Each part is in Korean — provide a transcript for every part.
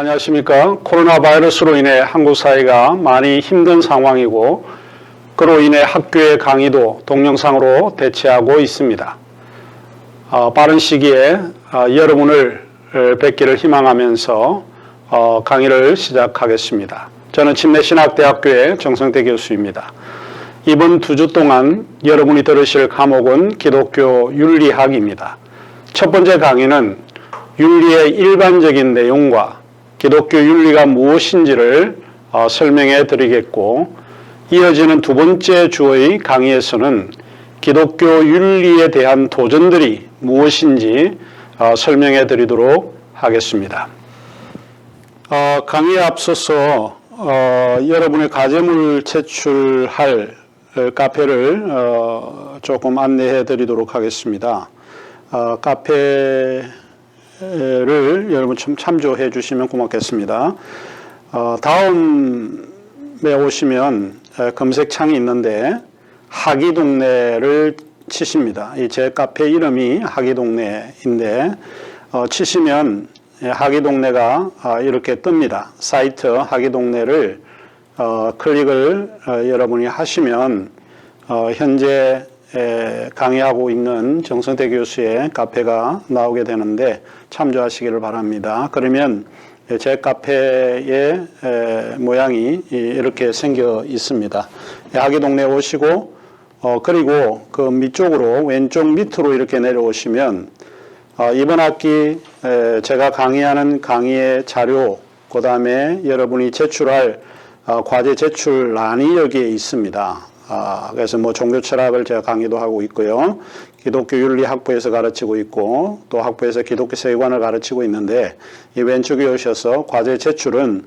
안녕하십니까. 코로나 바이러스로 인해 한국 사회가 많이 힘든 상황이고 그로 인해 학교의 강의도 동영상으로 대체하고 있습니다. 빠른 시기에 여러분을 뵙기를 희망하면서 강의를 시작하겠습니다. 저는 침례신학대학교의 정성태 교수입니다. 이번 2주 동안 여러분이 들으실 과목은 기독교 윤리학입니다. 첫 번째 강의는 윤리의 일반적인 내용과 기독교 윤리가 무엇인지를 설명해 드리겠고, 이어지는 두 번째 주의 강의에서는 기독교 윤리에 대한 도전들이 무엇인지 설명해 드리도록 하겠습니다. 강의에 앞서서 여러분의 과제물 제출할 카페를 조금 안내해 드리도록 하겠습니다. 카페를 여러분 좀 참조해 주시면 고맙겠습니다. 다음에 오시면 검색창이 있는데 하기동네를 치십니다. 제 카페 이름이 하기동네인데 치시면 하기동네가 이렇게 뜹니다. 사이트 하기동네를 클릭을 여러분이 하시면 현재 강의하고 있는 정성태 교수의 카페가 나오게 되는데 참조하시기를 바랍니다. 그러면 제 카페의 모양이 이렇게 생겨 있습니다. 하기동네 오시고 그리고 그 밑쪽으로 왼쪽 밑으로 이렇게 내려오시면 이번 학기 제가 강의하는 강의의 자료, 그 다음에 여러분이 제출할 과제 제출란이 여기에 있습니다. 그래서 뭐 종교 철학을 제가 강의도 하고 있고요. 기독교 윤리 학부에서 가르치고 있고 또 학부에서 기독교 세계관을 가르치고 있는데 이 왼쪽에 오셔서 과제 제출은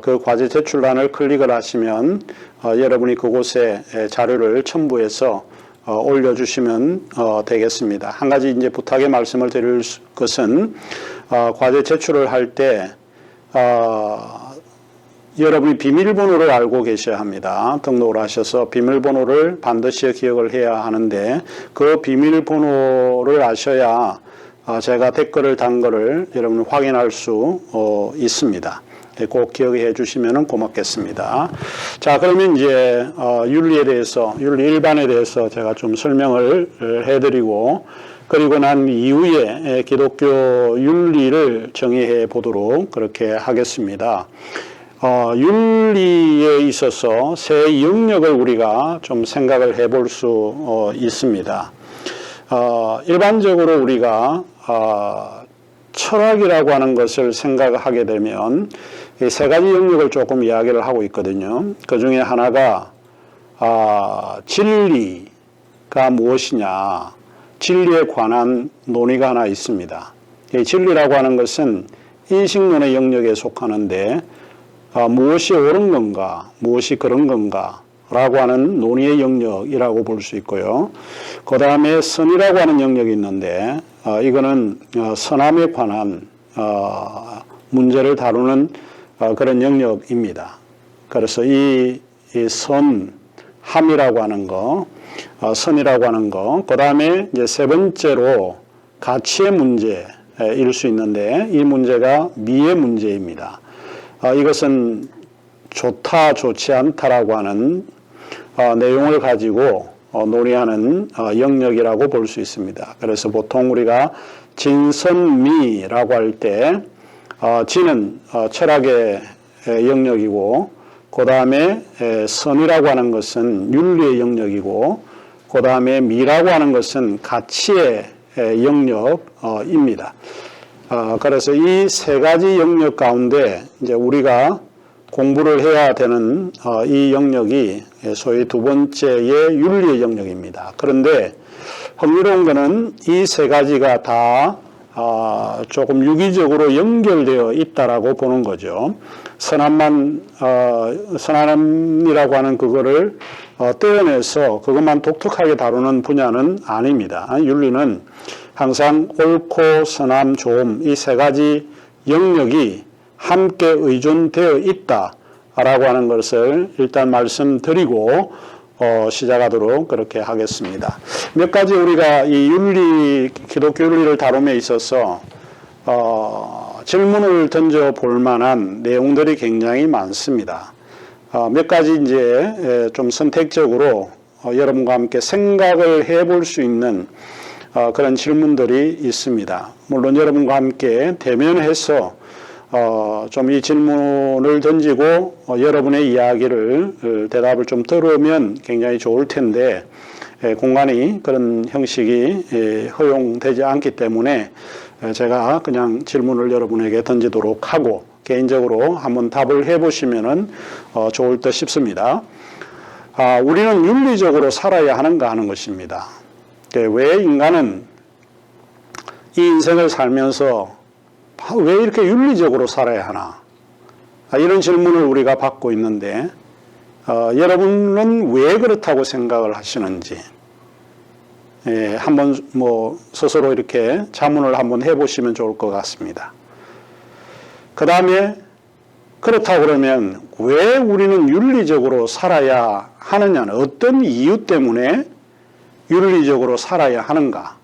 그 과제 제출란을 클릭을 하시면 여러분이 그곳에 자료를 첨부해서 올려주시면 되겠습니다. 한 가지 이제 부탁의 말씀을 드릴 것은 과제 제출을 할 때 여러분이 비밀번호를 알고 계셔야 합니다. 등록을 하셔서 비밀번호를 반드시 기억을 해야 하는데 그 비밀번호를 아셔야 제가 댓글을 단 거를 여러분 확인할 수 있습니다. 꼭 기억해 주시면 고맙겠습니다. 자, 그러면 이제 윤리에 대해서, 윤리 일반에 대해서 제가 좀 설명을 해드리고 그리고 난 이후에 기독교 윤리를 정의해 보도록 그렇게 하겠습니다. 윤리에 있어서 세 영역을 우리가 좀 생각을 해볼 수 있습니다. 일반적으로 우리가 철학이라고 하는 것을 생각하게 되면 이 세 가지 영역을 조금 이야기를 하고 있거든요. 그 중에 하나가 진리가 무엇이냐, 진리에 관한 논의가 하나 있습니다. 이 진리라고 하는 것은 인식론의 영역에 속하는데 무엇이 옳은 건가, 무엇이 그런 건가 라고 하는 논의의 영역이라고 볼 수 있고요. 그 다음에 선이라고 하는 영역이 있는데 이거는 선함에 관한 문제를 다루는 그런 영역입니다. 그래서 이 선함이라고 하는 거, 선이라고 하는 거, 그 다음에 이제 세 번째로 가치의 문제일 수 있는데 이 문제가 미의 문제입니다. 이것은 좋다, 좋지 않다라고 하는 내용을 가지고 논의하는 영역이라고 볼 수 있습니다. 그래서 보통 우리가 진선미라고 할 때 진은 철학의 영역이고 그 다음에 선이라고 하는 것은 윤리의 영역이고 그 다음에 미라고 하는 것은 가치의 영역입니다. 그래서 이 세 가지 영역 가운데 이제 우리가 공부를 해야 되는 이 영역이 소위 두 번째의 윤리의 영역입니다. 그런데 흥미로운 것은 이 세 가지가 다 조금 유기적으로 연결되어 있다라고 보는 거죠. 선함이라고 하는 그거를 떼어내서 그것만 독특하게 다루는 분야는 아닙니다. 윤리는 항상 옳고 선함, 좋음 이 세 가지 영역이 함께 의존되어 있다라고 하는 것을 일단 말씀드리고 시작하도록 그렇게 하겠습니다. 몇 가지 우리가 이 윤리, 기독교 윤리를 다룸에 있어서 질문을 던져 볼 만한 내용들이 굉장히 많습니다. 몇 가지 이제 좀 선택적으로 여러분과 함께 생각을 해볼 수 있는 그런 질문들이 있습니다. 물론 여러분과 함께 대면해서 좀 이 질문을 던지고 여러분의 이야기를 대답을 좀 들으면 굉장히 좋을 텐데 공간이 그런 형식이 허용되지 않기 때문에 제가 그냥 질문을 여러분에게 던지도록 하고 개인적으로 한번 답을 해보시면 좋을 듯 싶습니다. 우리는 윤리적으로 살아야 하는가 하는 것입니다. 왜 인간은 이 인생을 살면서 왜 이렇게 윤리적으로 살아야 하나? 이런 질문을 우리가 받고 있는데 여러분은 왜 그렇다고 생각을 하시는지 한번 스스로 이렇게 자문을 한번 해보시면 좋을 것 같습니다. 그 다음에 그렇다고 그러면 왜 우리는 윤리적으로 살아야 하느냐는 어떤 이유 때문에 윤리적으로 살아야 하는가?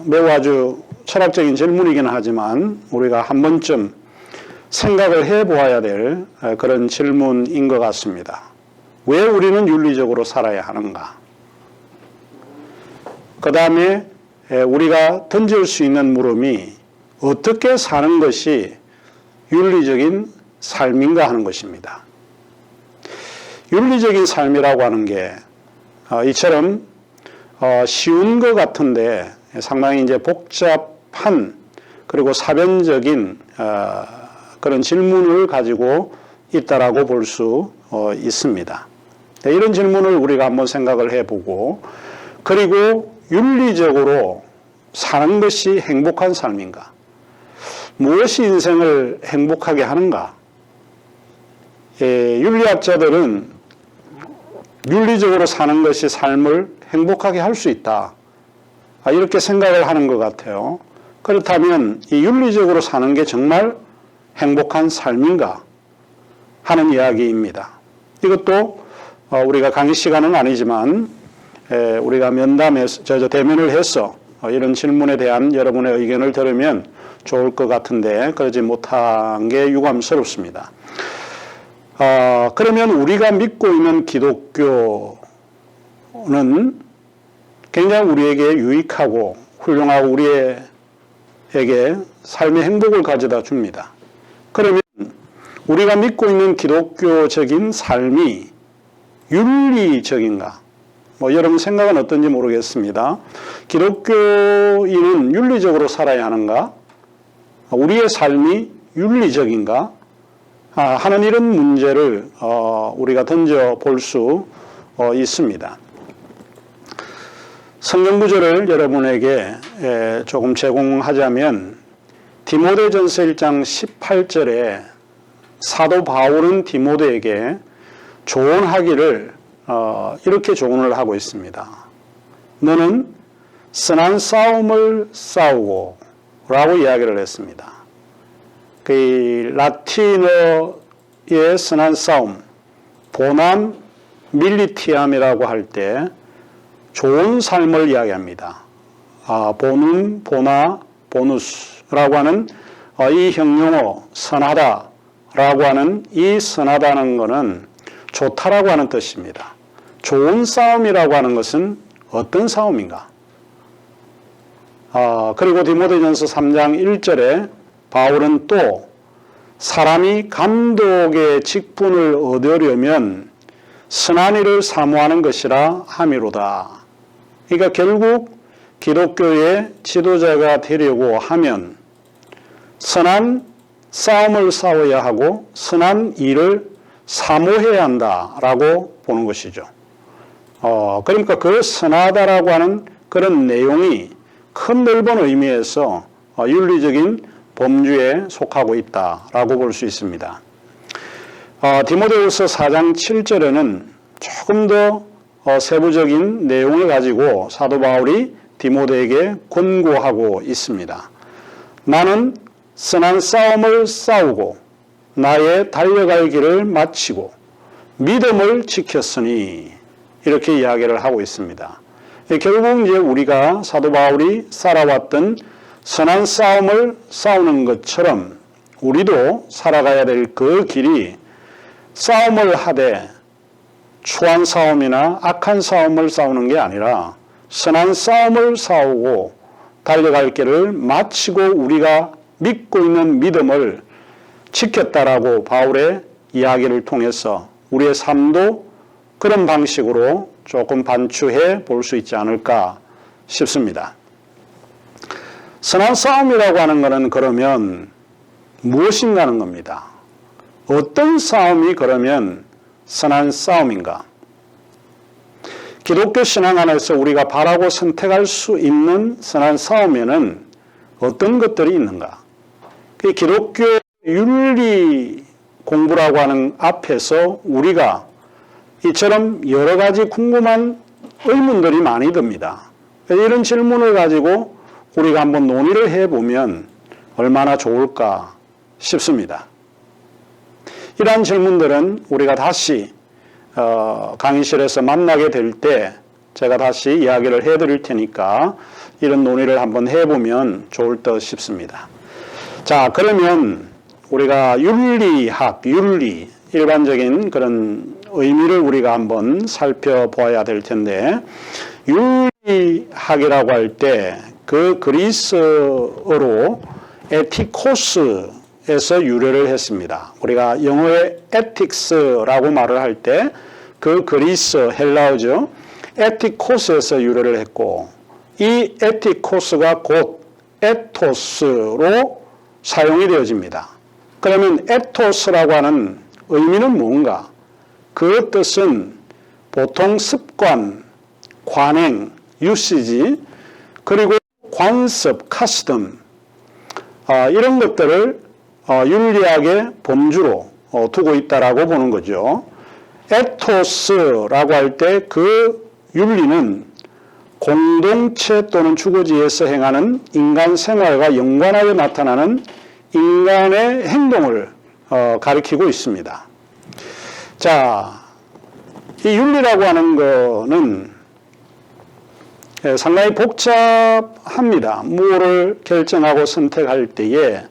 매우 아주 철학적인 질문이긴 하지만 우리가 한 번쯤 생각을 해보아야 될 그런 질문인 것 같습니다. 왜 우리는 윤리적으로 살아야 하는가? 그 다음에 우리가 던질 수 있는 물음이 어떻게 사는 것이 윤리적인 삶인가 하는 것입니다. 윤리적인 삶이라고 하는 게 이처럼 쉬운 것 같은데 상당히 이제 복잡한 그리고 사변적인 그런 질문을 가지고 있다라고 볼 수 있습니다. 이런 질문을 우리가 한번 생각을 해보고 그리고 윤리적으로 사는 것이 행복한 삶인가? 무엇이 인생을 행복하게 하는가? 윤리학자들은 윤리적으로 사는 것이 삶을 행복하게 할 수 있다. 이렇게 생각을 하는 것 같아요. 그렇다면 이 윤리적으로 사는 게 정말 행복한 삶인가 하는 이야기입니다. 이것도 우리가 강의 시간은 아니지만 우리가 면담에서 대면을 해서 이런 질문에 대한 여러분의 의견을 들으면 좋을 것 같은데 그러지 못한 게 유감스럽습니다. 그러면 우리가 믿고 있는 기독교는 굉장히 우리에게 유익하고 훌륭하고 우리에게 삶의 행복을 가져다 줍니다. 그러면 우리가 믿고 있는 기독교적인 삶이 윤리적인가? 여러분 생각은 어떤지 모르겠습니다. 기독교인은 윤리적으로 살아야 하는가? 우리의 삶이 윤리적인가? 하는 이런 문제를 우리가 던져볼 수 있습니다. 성경 구절을 여러분에게 조금 제공하자면 디모데전서 1장 18절에 사도 바울은 디모데에게 조언하기를 이렇게 조언을 하고 있습니다. 너는 선한 싸움을 싸우고 라고 이야기를 했습니다. 그 라틴어의 선한 싸움, 보남 밀리티암이라고 할 때 좋은 삶을 이야기합니다. 보눔, 보나, 보누스라고 하는 이 형용어 선하다라고 하는 이 선하다는 것은 좋다라고 하는 뜻입니다. 좋은 싸움이라고 하는 것은 어떤 싸움인가? 그리고 디모데전서 3장 1절에 바울은 또 사람이 감독의 직분을 얻으려면 선한 일을 사모하는 것이라 함이로다. 그러니까 결국 기독교의 지도자가 되려고 하면 선한 싸움을 싸워야 하고 선한 일을 사모해야 한다라고 보는 것이죠. 그러니까 그 선하다라고 하는 그런 내용이 큰 넓은 의미에서 윤리적인 범주에 속하고 있다라고 볼 수 있습니다. 디모데후서 4장 7절에는 조금 더 세부적인 내용을 가지고 사도 바울이 디모데에게 권고하고 있습니다. 나는 선한 싸움을 싸우고 나의 달려갈 길을 마치고 믿음을 지켰으니 이렇게 이야기를 하고 있습니다. 결국 이제 우리가 사도 바울이 살아왔던 선한 싸움을 싸우는 것처럼 우리도 살아가야 될 그 길이 싸움을 하되 추한 싸움이나 악한 싸움을 싸우는 게 아니라 선한 싸움을 싸우고 달려갈 길을 마치고 우리가 믿고 있는 믿음을 지켰다라고 바울의 이야기를 통해서 우리의 삶도 그런 방식으로 조금 반추해 볼 수 있지 않을까 싶습니다. 선한 싸움이라고 하는 것은 그러면 무엇인가 하는 겁니다. 어떤 싸움이 그러면 선한 싸움인가? 기독교 신앙 안에서 우리가 바라고 선택할 수 있는 선한 싸움에는 어떤 것들이 있는가? 기독교 윤리 공부라고 하는 앞에서 우리가 이처럼 여러 가지 궁금한 의문들이 많이 듭니다. 이런 질문을 가지고 우리가 한번 논의를 해보면 얼마나 좋을까 싶습니다. 이러한 질문들은 우리가 다시 강의실에서 만나게 될 때 제가 다시 이야기를 해드릴 테니까 이런 논의를 한번 해보면 좋을 듯 싶습니다. 자, 그러면 우리가 윤리학, 윤리, 일반적인 그런 의미를 우리가 한번 살펴보아야 될 텐데, 윤리학이라고 할 때 그 그리스어로 에티코스에서 유래를 했습니다. 우리가 영어의 ethics라고 말을 할 때 그 그리스 헬라어죠. 에티코스에서 유래를 했고, 이 에티코스가 곧 에토스로 사용이 되어집니다. 그러면 에토스라고 하는 의미는 뭔가? 그 뜻은 보통 습관, 관행, 유시지, 그리고 관습, 카스텀, 이런 것들을 윤리학의 범주로 두고 있다라고 보는 거죠. 에토스라고 할 때 그 윤리는 공동체 또는 주거지에서 행하는 인간 생활과 연관하여 나타나는 인간의 행동을 가리키고 있습니다. 자, 이 윤리라고 하는 거는 상당히 복잡합니다. 무엇을 결정하고 선택할 때에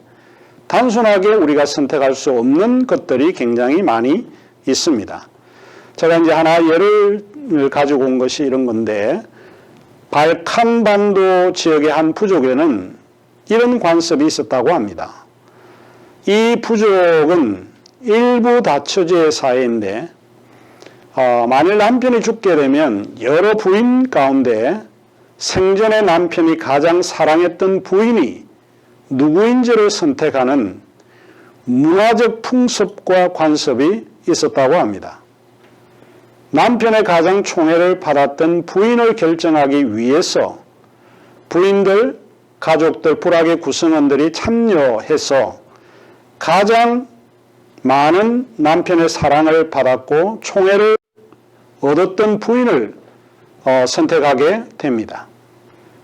단순하게 우리가 선택할 수 없는 것들이 굉장히 많이 있습니다. 제가 이제 하나 예를 가지고 온 것이 이런 건데, 발칸반도 지역의 한 부족에는 이런 관습이 있었다고 합니다. 이 부족은 일부 다처제 사회인데, 만일 남편이 죽게 되면 여러 부인 가운데 생전에 남편이 가장 사랑했던 부인이 누구인지를 선택하는 문화적 풍습과 관습이 있었다고 합니다. 남편의 가장 총애를 받았던 부인을 결정하기 위해서 부인들, 가족들, 불악의 구성원들이 참여해서 가장 많은 남편의 사랑을 받았고 총애를 얻었던 부인을 선택하게 됩니다.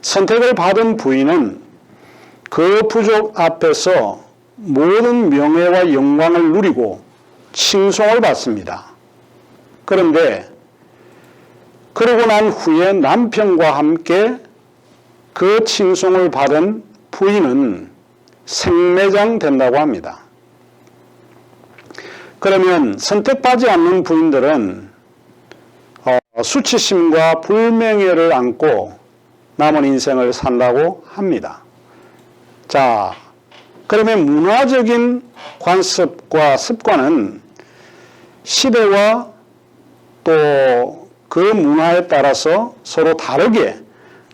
선택을 받은 부인은 그 부족 앞에서 모든 명예와 영광을 누리고 칭송을 받습니다. 그런데 그러고 난 후에 남편과 함께 그 칭송을 받은 부인은 생매장 된다고 합니다. 그러면 선택받지 않는 부인들은 수치심과 불명예를 안고 남은 인생을 산다고 합니다. 자, 그러면 문화적인 관습과 습관은 시대와 또 그 문화에 따라서 서로 다르게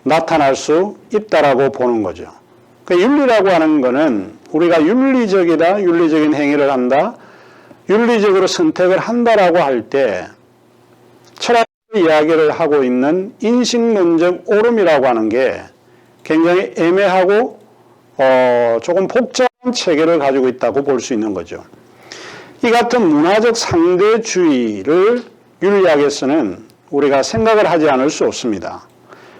나타날 수 있다라고 보는 거죠. 그 윤리라고 하는 거는 우리가 윤리적이다, 윤리적인 행위를 한다, 윤리적으로 선택을 한다라고 할 때 철학 이야기를 하고 있는 인식론적 옳음이라고 하는 게 굉장히 애매하고 조금 복잡한 체계를 가지고 있다고 볼 수 있는 거죠. 이 같은 문화적 상대주의를 윤리학에서는 우리가 생각을 하지 않을 수 없습니다.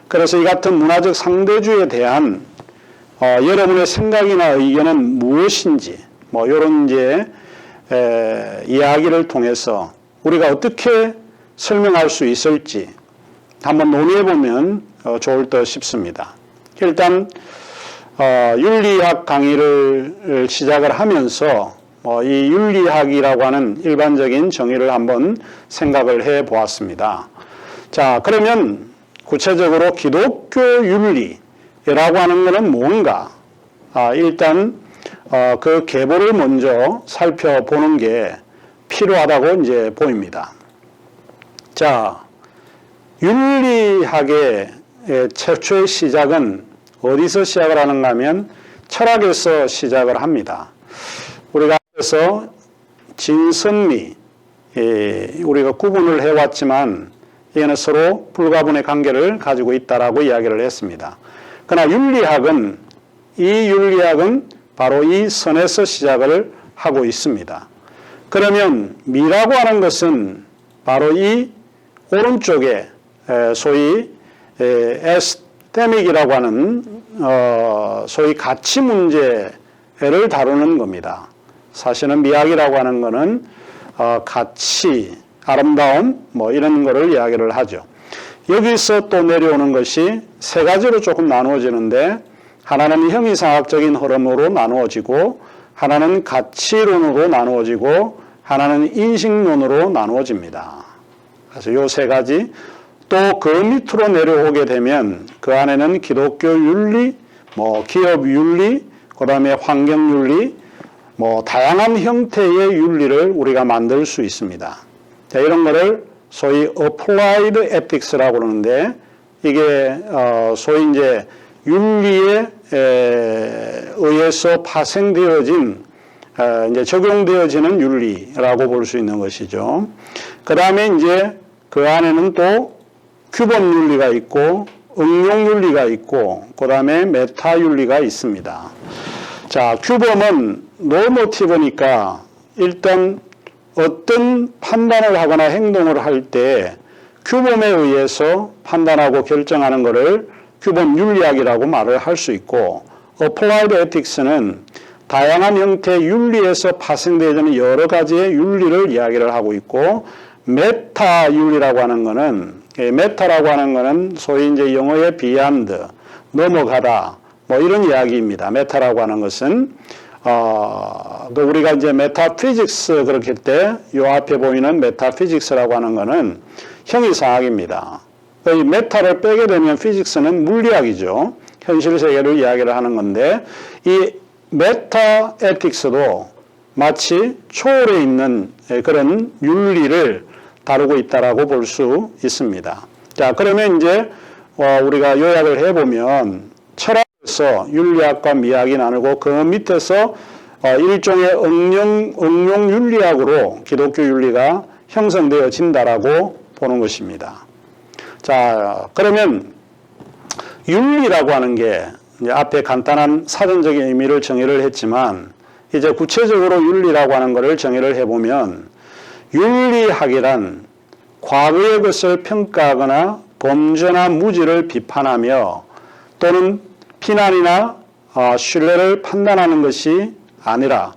그래서 이 같은 문화적 상대주의에 대한 여러분의 생각이나 의견은 무엇인지 이런 이제 이야기를 통해서 우리가 어떻게 설명할 수 있을지 한번 논의해 보면 좋을 듯 싶습니다. 일단 윤리학 강의를 시작을 하면서 이 윤리학이라고 하는 일반적인 정의를 한번 생각을 해 보았습니다. 자, 그러면 구체적으로 기독교 윤리라고 하는 것은 뭔가? 일단 그 계보를 먼저 살펴보는 게 필요하다고 이제 보입니다. 자, 윤리학의 최초의 시작은 어디서 시작을 하는가 하면 철학에서 시작을 합니다. 우리가 그래서 진선미, 우리가 구분을 해왔지만 이거는 서로 불가분의 관계를 가지고 있다라고 이야기를 했습니다. 그러나 이 윤리학은 바로 이 선에서 시작을 하고 있습니다. 그러면 미라고 하는 것은 바로 이 오른쪽에 소위 에스테믹이라고 하는 소위 가치 문제를 다루는 겁니다. 사실은 미학이라고 하는 것은 가치, 아름다움 이런 거를 이야기를 하죠. 여기서 또 내려오는 것이 세 가지로 조금 나누어지는데 하나는 형이상학적인 흐름으로 나누어지고 하나는 가치론으로 나누어지고 하나는 인식론으로 나누어집니다. 그래서 이 세 가지 또 그 밑으로 내려오게 되면 그 안에는 기독교 윤리, 기업 윤리, 그 다음에 환경 윤리, 다양한 형태의 윤리를 우리가 만들 수 있습니다. 자, 이런 거를 소위 applied ethics라고 그러는데 이게 소위 이제 윤리에 의해서 파생되어진 이제 적용되어지는 윤리라고 볼 수 있는 것이죠. 그 다음에 이제 그 안에는 또 규범 윤리가 있고 응용 윤리가 있고 그 다음에 메타 윤리가 있습니다. 자, 규범은 노모티브니까 일단 어떤 판단을 하거나 행동을 할 때 규범에 의해서 판단하고 결정하는 것을 규범 윤리학이라고 말을 할 수 있고 applied ethics는 다양한 형태의 윤리에서 파생되어지는 여러 가지의 윤리를 이야기를 하고 있고 메타 윤리라고 하는 것은 메타라고 하는 것은 소위 이제 영어의 beyond, 넘어가다 이런 이야기입니다. 메타라고 하는 것은 우리가 이제 메타피직스 그렇게 때 요 앞에 보이는 메타피직스라고 하는 것은 형이상학입니다. 이 메타를 빼게 되면 피직스는 물리학이죠. 현실 세계를 이야기를 하는 건데 이 메타 에틱스도 마치 초월해 있는 그런 윤리를 다루고 있다라고 볼 수 있습니다. 자, 그러면 이제 우리가 요약을 해보면 철학에서 윤리학과 미학이 나누고 그 밑에서 일종의 응용 윤리학으로 기독교 윤리가 형성되어진다라고 보는 것입니다. 자, 그러면 윤리라고 하는 게 이제 앞에 간단한 사전적인 의미를 정의를 했지만 이제 구체적으로 윤리라고 하는 것을 정의를 해보면 윤리학이란 과거의 것을 평가하거나 범죄나 무지를 비판하며 또는 비난이나 신뢰를 판단하는 것이 아니라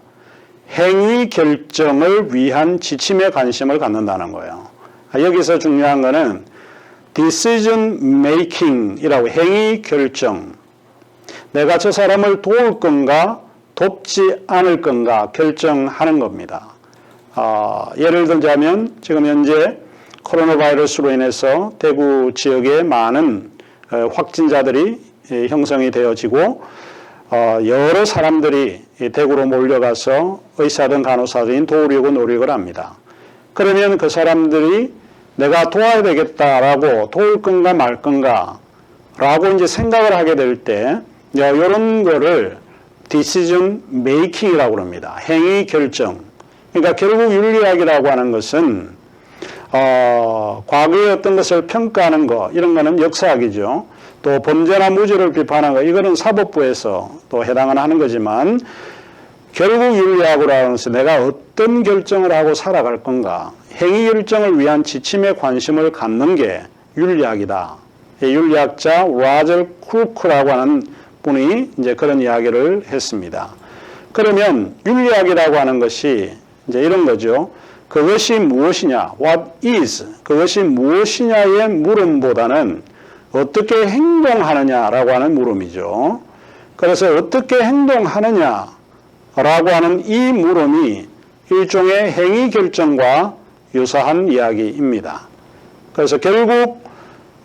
행위 결정을 위한 지침에 관심을 갖는다는 거예요. 여기서 중요한 거는 decision making이라고 행위 결정. 내가 저 사람을 도울 건가 돕지 않을 건가 결정하는 겁니다. 예를 들자면 지금 현재 코로나 바이러스로 인해서 대구 지역에 많은 확진자들이 형성이 되어지고 여러 사람들이 대구로 몰려가서 의사든 간호사든 도우려고 노력을 합니다. 그러면 그 사람들이 내가 도와야 되겠다라고 도울 건가 말 건가 라고 이제 생각을 하게 될 때 이런 거를 decision making이라고 합니다. 행위 결정. 그러니까 결국 윤리학이라고 하는 것은 과거의 어떤 것을 평가하는 거 이런 거는 역사학이죠. 또 범죄나 무죄를 비판하는 거 이거는 사법부에서 또 해당은 하는 거지만 결국 윤리학이라는 것은 내가 어떤 결정을 하고 살아갈 건가 행위 결정을 위한 지침에 관심을 갖는 게 윤리학이다. 윤리학자 로저 크루크라고 하는 분이 이제 그런 이야기를 했습니다. 그러면 윤리학이라고 하는 것이 이제 이런 거죠. 그것이 무엇이냐, what is, 그것이 무엇이냐의 물음보다는 어떻게 행동하느냐라고 하는 물음이죠. 그래서 어떻게 행동하느냐라고 하는 이 물음이 일종의 행위 결정과 유사한 이야기입니다. 그래서 결국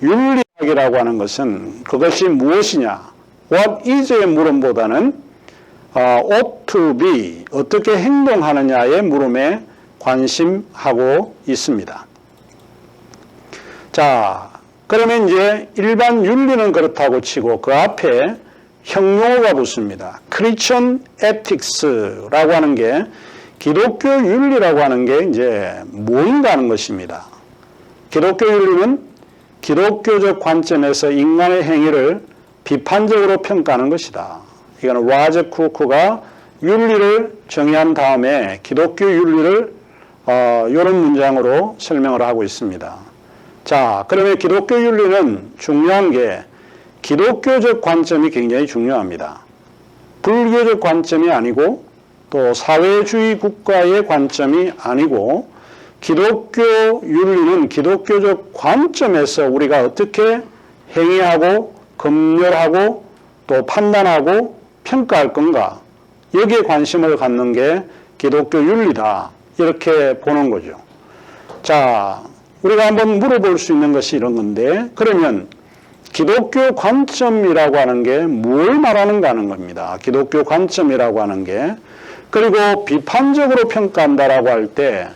윤리학이라고 하는 것은 그것이 무엇이냐, what is의 물음보다는 ought to be, 어떻게 행동하느냐의 물음에 관심하고 있습니다. 자, 그러면 이제 일반 윤리는 그렇다고 치고 그 앞에 형용어가 붙습니다. Christian ethics라고 하는 게 기독교 윤리라고 하는 게 이제 뭔가 하는 것입니다. 기독교 윤리는 기독교적 관점에서 인간의 행위를 비판적으로 평가하는 것이다. 이거는 라저 크루크가 윤리를 정의한 다음에 기독교 윤리를 이런 문장으로 설명을 하고 있습니다. 자, 그러면 기독교 윤리는 중요한 게 기독교적 관점이 굉장히 중요합니다. 불교적 관점이 아니고 또 사회주의 국가의 관점이 아니고 기독교 윤리는 기독교적 관점에서 우리가 어떻게 행위하고 검열하고 또 판단하고 평가할 건가, 여기에 관심을 갖는 게 기독교 윤리다, 이렇게 보는 거죠. 자, 우리가 한번 물어볼 수 있는 것이 이런 건데, 그러면 기독교 관점이라고 하는 게 뭘 말하는가 하는 겁니다. 기독교 관점이라고 하는 게, 그리고 비판적으로 평가한다라고 할 때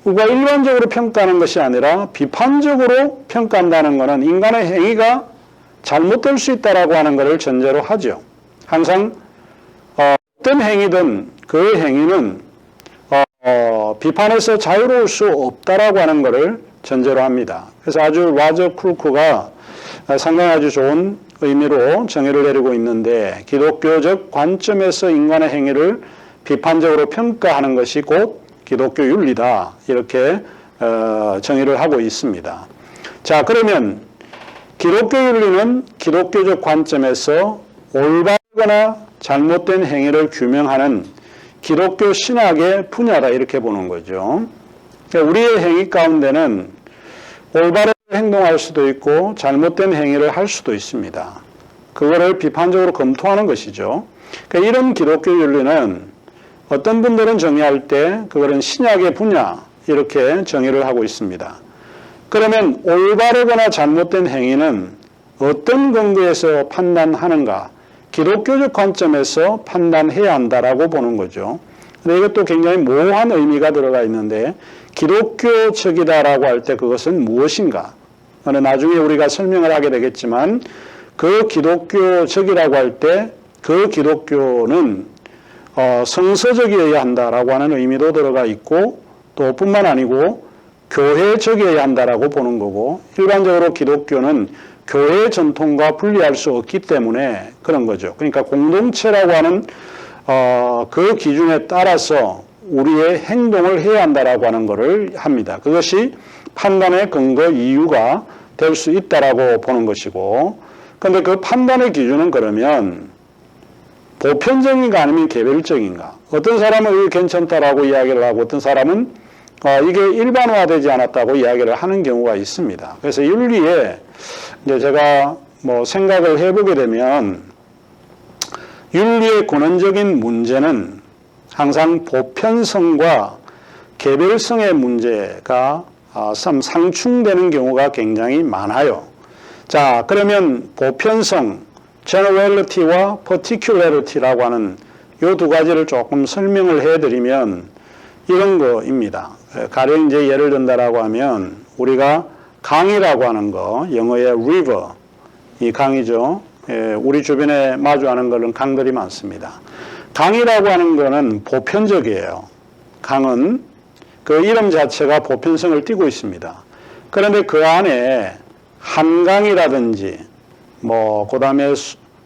우리가 일반적으로 평가하는 것이 아니라 비판적으로 평가한다는 것은 인간의 행위가 잘못될 수 있다라고 하는 것을 전제로 하죠. 항상 어떤 행위든 그 행위는 비판에서 자유로울 수 없다라고 하는 것을 전제로 합니다. 그래서 아주 라저 크루크가 상당히 아주 좋은 의미로 정의를 내리고 있는데, 기독교적 관점에서 인간의 행위를 비판적으로 평가하는 것이 곧 기독교 윤리다, 이렇게 정의를 하고 있습니다. 자, 그러면 기독교 윤리는 기독교적 관점에서 올바르거나 잘못된 행위를 규명하는 기독교 신학의 분야다, 이렇게 보는 거죠. 그러니까 우리의 행위 가운데는 올바르게 행동할 수도 있고 잘못된 행위를 할 수도 있습니다. 그거를 비판적으로 검토하는 것이죠. 그러니까 이런 기독교 윤리는 어떤 분들은 정의할 때 그거는 신약의 분야, 이렇게 정의를 하고 있습니다. 그러면 올바르거나 잘못된 행위는 어떤 근거에서 판단하는가? 기독교적 관점에서 판단해야 한다라고 보는 거죠. 근데 이것도 굉장히 모호한 의미가 들어가 있는데, 기독교적이다라고 할 때 그것은 무엇인가? 나중에 우리가 설명을 하게 되겠지만, 그 기독교적이라고 할 때 그 기독교는 성서적이어야 한다라고 하는 의미도 들어가 있고, 또 뿐만 아니고 교회적이어야 한다라고 보는 거고, 일반적으로 기독교는 교회 전통과 분리할 수 없기 때문에 그런 거죠. 그러니까 공동체라고 하는 그 기준에 따라서 우리의 행동을 해야 한다라고 하는 것을 합니다. 그것이 판단의 근거 이유가 될 수 있다라고 보는 것이고, 그런데 그 판단의 기준은 그러면 보편적인가 아니면 개별적인가? 어떤 사람은 이게 괜찮다라고 이야기를 하고 어떤 사람은 이게 일반화되지 않았다고 이야기를 하는 경우가 있습니다. 그래서 윤리에 이제 제가 생각을 해보게 되면, 윤리의 근원적인 문제는 항상 보편성과 개별성의 문제가 상충되는 경우가 굉장히 많아요. 자, 그러면 보편성, generality와 particularity라고 하는 이 두 가지를 조금 설명을 해드리면 이런 거입니다. 가령 이제 예를 든다라고 하면 우리가 강이라고 하는 거, 영어의 river, 이 강이죠. 우리 주변에 마주하는 것은 강들이 많습니다. 강이라고 하는 거는 보편적이에요. 강은 그 이름 자체가 보편성을 띠고 있습니다. 그런데 그 안에 한강이라든지 그 다음에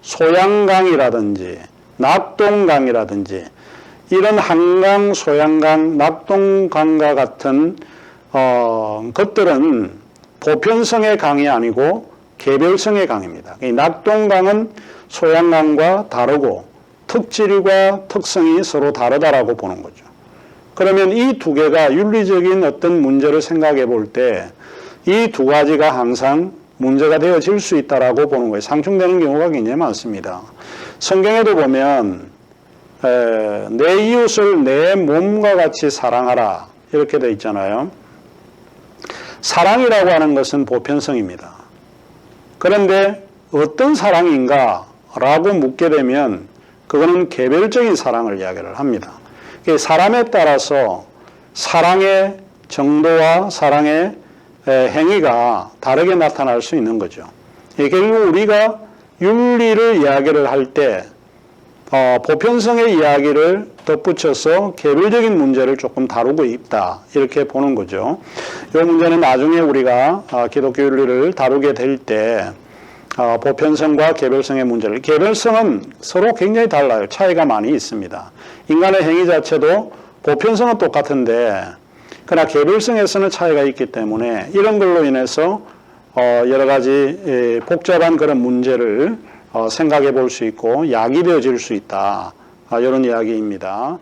소양강이라든지 낙동강이라든지 이런 한강, 소양강, 낙동강과 같은 것들은 보편성의 강이 아니고 개별성의 강입니다. 낙동강은 소양강과 다르고 특질과 특성이 서로 다르다라고 보는 거죠. 그러면 이 두 개가 윤리적인 어떤 문제를 생각해 볼 때 이 두 가지가 항상 문제가 되어질 수 있다라고 보는 거예요. 상충되는 경우가 굉장히 많습니다. 성경에도 보면 내 이웃을 내 몸과 같이 사랑하라 이렇게 되어 있잖아요. 사랑이라고 하는 것은 보편성입니다. 그런데 어떤 사랑인가 라고 묻게 되면 그거는 개별적인 사랑을 이야기를 합니다. 사람에 따라서 사랑의 정도와 사랑의 행위가 다르게 나타날 수 있는 거죠. 결국 우리가 윤리를 이야기를 할 때 보편성의 이야기를 덧붙여서 개별적인 문제를 조금 다루고 있다 이렇게 보는 거죠. 이 문제는 나중에 우리가 기독교 윤리를 다루게 될 때 보편성과 개별성의 문제를, 개별성은 서로 굉장히 달라요. 차이가 많이 있습니다. 인간의 행위 자체도 보편성은 똑같은데 그러나 개별성에서는 차이가 있기 때문에 이런 걸로 인해서 여러 가지 복잡한 그런 문제를 생각해 볼 수 있고 약이 되어질 수 있다. 이런 이야기입니다.